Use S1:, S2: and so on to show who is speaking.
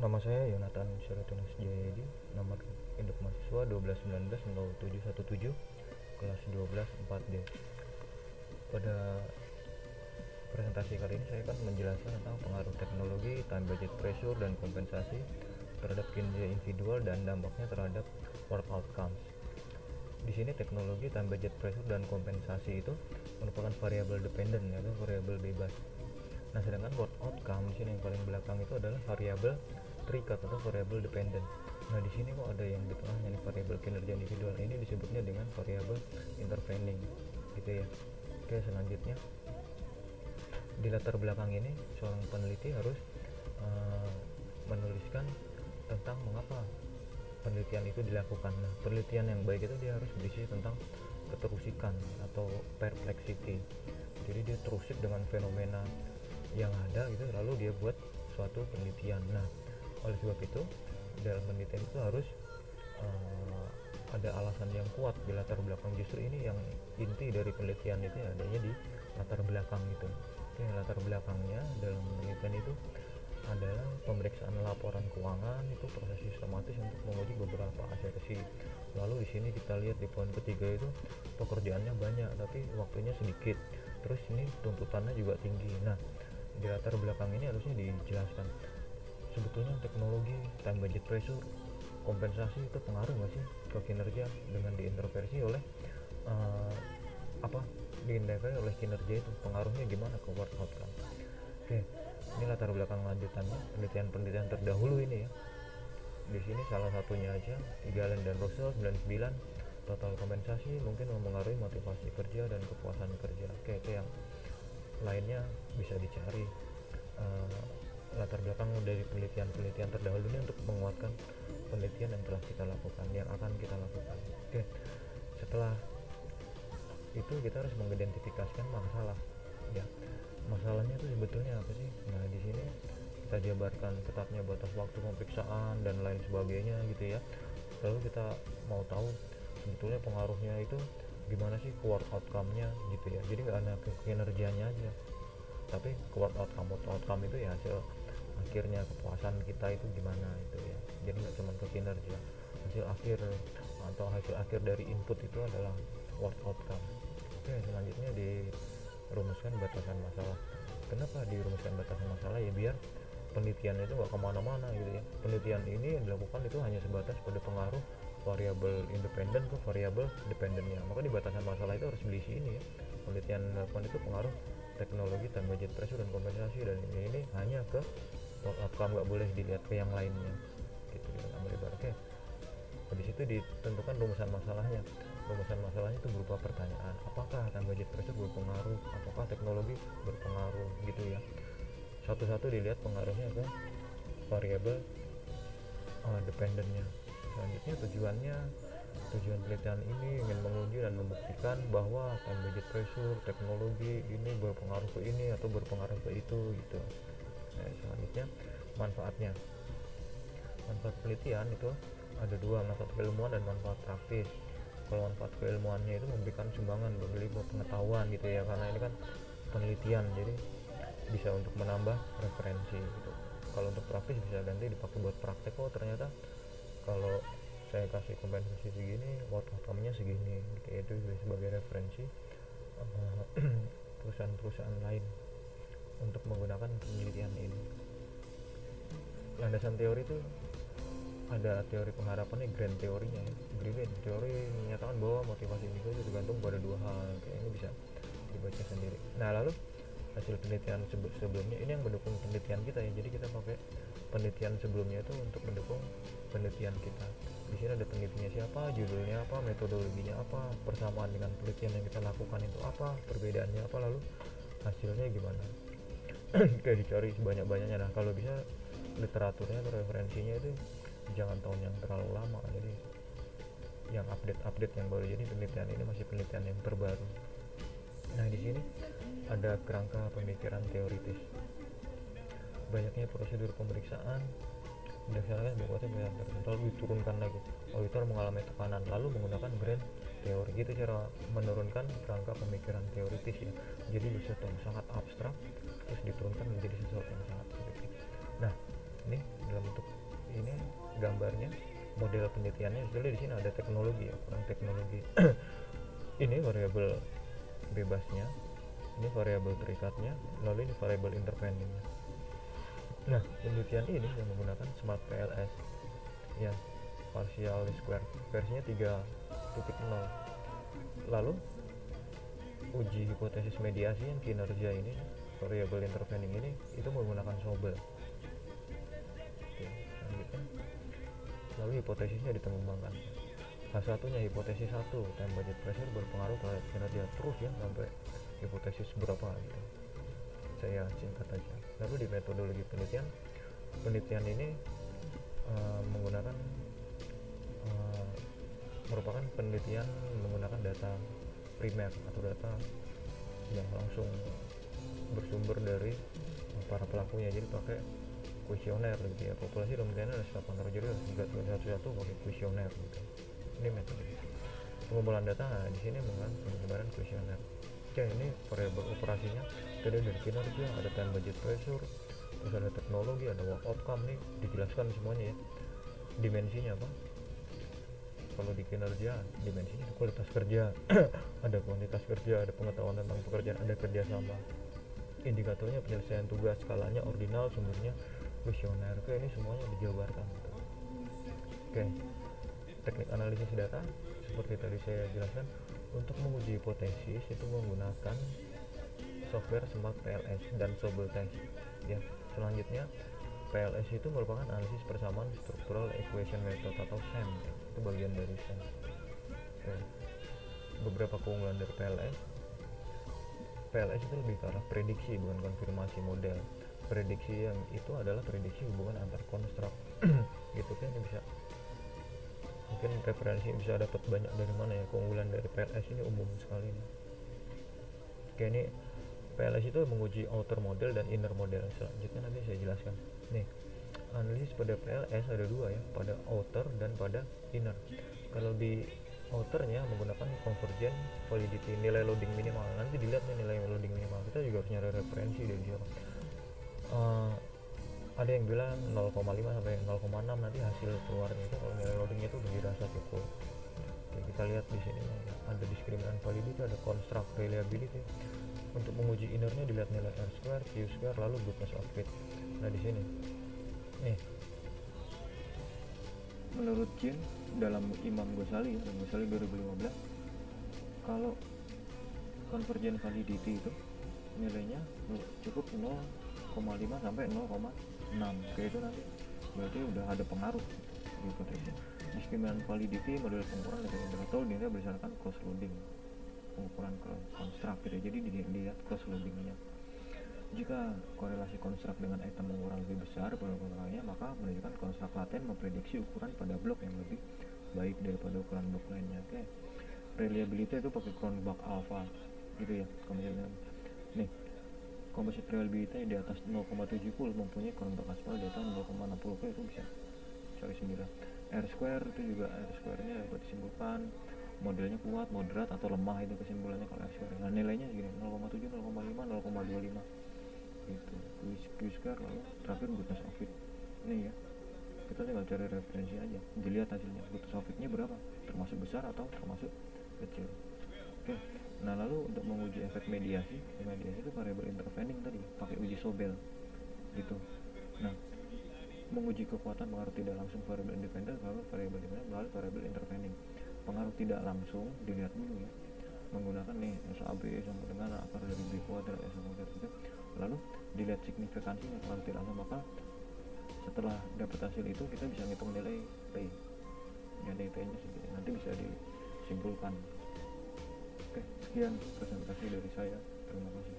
S1: Nama saya Yonatan Syaratunus Jayadi, nomor induk mahasiswa 12190717, kelas 12 4D. Pada presentasi kali ini saya akan menjelaskan tentang pengaruh teknologi, time budget pressure, dan kompensasi terhadap kinerja individual dan dampaknya terhadap work outcomes. Di sini teknologi, time budget pressure, dan kompensasi itu merupakan variabel dependent atau variabel bebas. Nah, sedangkan work outcome di sini yang paling belakang itu adalah variabel terikat atau variabel dependent. Nah, di sini kok ada yang di tengahnya nih, variabel kinerja individual, ini disebutnya dengan variabel intervening, gitu ya. Oke, selanjutnya di latar belakang ini seorang peneliti harus menuliskan tentang mengapa penelitian itu dilakukan. Nah, penelitian yang baik itu dia harus berisi tentang keterusikan atau perplexity. Jadi dia terusik dengan fenomena yang ada gitu, lalu dia buat suatu penelitian. Nah, oleh sebab itu dalam penelitian itu harus ada alasan yang kuat di latar belakang. Justru ini yang inti dari penelitian itu adanya di latar belakang itu. Oke, latar belakangnya dalam penelitian itu adalah pemeriksaan laporan keuangan, itu proses sistematis untuk menguji beberapa asersi. Lalu di sini kita lihat di poin ketiga itu pekerjaannya banyak tapi waktunya sedikit. Terus ini tuntutannya juga tinggi. Nah, di latar belakang ini harusnya dijelaskan sebetulnya teknologi, time budget pressure, kompensasi itu pengaruh nggak sih ke kinerja dengan diintervensi oleh diintervensi oleh kinerja itu, pengaruhnya gimana ke work outcome. Oke, ini latar belakang lanjutannya penelitian terdahulu ini ya. Di sini salah satunya aja Galen dan Russell 99, total kompensasi mungkin mempengaruhi motivasi kerja dan kepuasan kerja. Oke, itu yang lainnya bisa dicari latar belakang dari penelitian terdahulu ini untuk menguatkan penelitian yang telah kita lakukan, yang akan kita lakukan. Oke, setelah itu kita harus mengidentifikasikan masalah ya. Masalahnya itu sebetulnya apa sih? Nah, di sini kita jabarkan ketatnya batas waktu pemeriksaan dan lain sebagainya gitu ya. Lalu kita mau tahu sebetulnya pengaruhnya itu gimana sih ke work outcome-nya gitu ya. Jadi nggak hanya ke kinerjanya aja, tapi ke work outcome itu ya hasil akhirnya, kepuasan kita itu gimana itu ya. Jadi nggak cuma ke kinerja, hasil akhir atau hasil akhir dari input itu adalah work outcome. Oke, selanjutnya dirumuskan batasan masalah. Kenapa dirumuskan batasan masalah? Ya biar penelitian itu nggak kemana-mana gitu ya. Penelitian ini yang dilakukan itu hanya sebatas pada pengaruh variabel independen ke variabel dependennya. Maka di batasan masalah itu harus berisi ini ya. Penelitian dilakukan itu pengaruh teknologi, time budget pressure, dan kompensasi, dan ini hanya ke work outcome, nggak boleh dilihat ke yang lainnya gitu ya. Oke, di situ ditentukan rumusan masalahnya. Rumusan masalahnya itu berupa pertanyaan, apakah time budget pressure berpengaruh, apakah teknologi berpengaruh gitu ya. Satu-satu dilihat pengaruhnya ke variabel dependennya. Selanjutnya tujuan penelitian ini ingin menguji dan membuktikan bahwa time budget pressure, teknologi ini berpengaruh ke ini atau berpengaruh ke itu gitu. Nah, selanjutnya manfaatnya. Manfaat penelitian itu ada dua, manfaat keilmuan dan manfaat praktis. Kalau manfaat keilmuannya itu memberikan sumbangan bagi pengetahuan gitu ya, karena ini kan penelitian jadi bisa untuk menambah referensi gitu. Kalau untuk praktis bisa nanti dipakai buat praktek, oh ternyata kalau saya kasih kompensasi segini work outcome-nya segini gitu ya, itu sebagai referensi perusahaan-perusahaan lain untuk menggunakan penelitian ini. Landasan teori itu ada teori pengharapannya, grand teorinya ya. Grand teori menyatakan bahwa motivasi individu itu tergantung pada dua hal. Kayak ini bisa dibaca sendiri. Nah, lalu hasil penelitian sebelumnya ini yang mendukung penelitian kita ya. Jadi kita pakai penelitian sebelumnya itu untuk mendukung penelitian kita. Di sini ada penelitiannya siapa, judulnya apa, metodologinya apa, persamaan dengan penelitian yang kita lakukan itu apa, perbedaannya apa, lalu hasilnya gimana. Kayak dicari sebanyak-banyaknya. Nah, kalau bisa literaturnya atau referensinya itu jangan tahun yang terlalu lama, jadi yang update yang baru. Jadi penelitian ini masih penelitian yang terbaru. Nah, di sini ada kerangka pemikiran teoritis. Banyaknya prosedur pemeriksaan berdasarkan berbagai lalu diturunkan lagi. Auditor mengalami tekanan lalu menggunakan grand teori. Itu cara menurunkan kerangka pemikiran teoritis ya. Jadi sesuatu yang sangat abstrak terus diturunkan menjadi sesuatu yang sangat spesifik. Nah, Ini dalam bentuk ini gambarnya, model penelitiannya. Jadi di sini ada teknologi ya, kurang teknologi. Ini variabel bebasnya, ini variabel terikatnya, lalu ini variabel interveningnya. Nah, penelitian ini yang menggunakan Smart PLS ya, partial square, versinya 3.0. Lalu uji hipotesis mediasi yang kinerja ini, variabel intervening ini, itu menggunakan Sobel. Oke, selanjutnya, lalu hipotesisnya dikembangkan. H1-nya, hipotesis 1, time budget pressure berpengaruh terhadap kinerja, terus ya sampai hipotesis berapa gitu. Saya singkat aja. Lalu di metodologi penelitian ini menggunakan merupakan penelitian menggunakan data primer atau data yang langsung bersumber dari para pelakunya, jadi pakai kuesioner gitu ya. Populasi dominannya ada 800, jadi harus satu-satu pakai kuesioner gitu. Ini metode pengumpulan data. Nah, di sini menggunakan penyebaran kuesioner. Oke, ini variabel operasinya tadi dari kinerja, ada time budget pressure, terus ada teknologi, ada work outcome, nih dijelaskan semuanya ya. Dimensinya apa? Kalau di kinerja dimensinya kualitas kerja, ada kuantitas kerja, ada pengetahuan tentang pekerjaan, ada kerjasama. Indikatornya penyelesaian tugas, skalanya ordinal, sumbernya kuesioner. Oke, ini semuanya dijabarkan gitu. Oke, teknik analisis data seperti tadi saya jelaskan. Untuk menguji hipotesis itu menggunakan software Smart PLS dan Sobel Test ya. Selanjutnya, PLS itu merupakan analisis persamaan structural equation method atau SEM ya. Itu bagian dari SEM. Oke. Beberapa keunggulan dari PLS itu lebih ke arah prediksi, bukan konfirmasi model. Prediksi yang itu adalah prediksi hubungan antar konstruk gitu kan. Ini bisa mungkin referensi bisa dapat banyak dari mana ya. Keunggulan dari PLS ini umum sekali nih. Oke, ini PLS itu menguji outer model dan inner model. Selanjutnya nanti saya jelaskan. Nih, analisis pada PLS ada dua ya, pada outer dan pada inner. Kalau di outernya menggunakan convergent validity, nilai loading minimal. Nanti dilihat nih nilai loading minimal. Kita juga harus nyari referensi dari siapa. Ada yang bilang 0,5 sampai 0,6, nanti hasil keluarnya itu kalau nilai loadingnya itu udah dirasa cukup. Oke, kita lihat di sini ada diskriminan validity, ada construct reliability. Untuk menguji innernya dilihat nilai R square, Q square, lalu goodness of fit. Nah di sini nih, menurut Jin dalam Imam Ghazali 2015, kalau convergent validity itu nilainya cukup 0,5 sampai 0,6. Oke, itu nanti berarti udah ada pengaruh hipotesis. Diskriminan validity model pengukuran dari indikator dinilai berdasarkan cross loading, pengukuran konstruk gitu. Jadi dilihat cross loadingnya. Jika korelasi konstruk dengan item pengukuran lebih besar pengukurannya, maka menunjukkan konstruk laten memprediksi ukuran pada blok yang lebih baik daripada ukuran blok lainnya. Oke. Reliability itu pakai Cronbach alpha gitu ya. Kemudian nih, composite reliability di atas 0,70 mempunyai Cronbach alpha di atas 0,60. Oke, itu bisa cari sendiri. R square itu juga R square-nya dapat disimpulkan modelnya kuat, moderat, atau lemah, itu kesimpulannya kalau R square. Nah nilainya gini, 0,7, 0,5, 0,25 gitu. Q square, lalu terakhir goodness of fit. Ini ya, kita tinggal cari referensi aja, dilihat hasilnya goodness of fit-nya berapa, termasuk besar atau termasuk kecil. Oke. Nah lalu untuk menguji efek mediasi itu variabel intervening tadi pakai uji Sobel gitu. Nah, menguji kekuatan pengaruh tidak langsung variabel independen melalui variabel intervening. Pengaruh tidak langsung dilihat dulu ya, menggunakan nih SAB sama dengan akar dari B kuadrat sama gitu. Lalu dilihat signifikansinya pengaruh tidak langsung, maka setelah dapat hasil itu kita bisa ngitung nilai P, nilai P-nya segini, nanti bisa disimpulkan. Oke, sekian presentasi dari saya, terima kasih.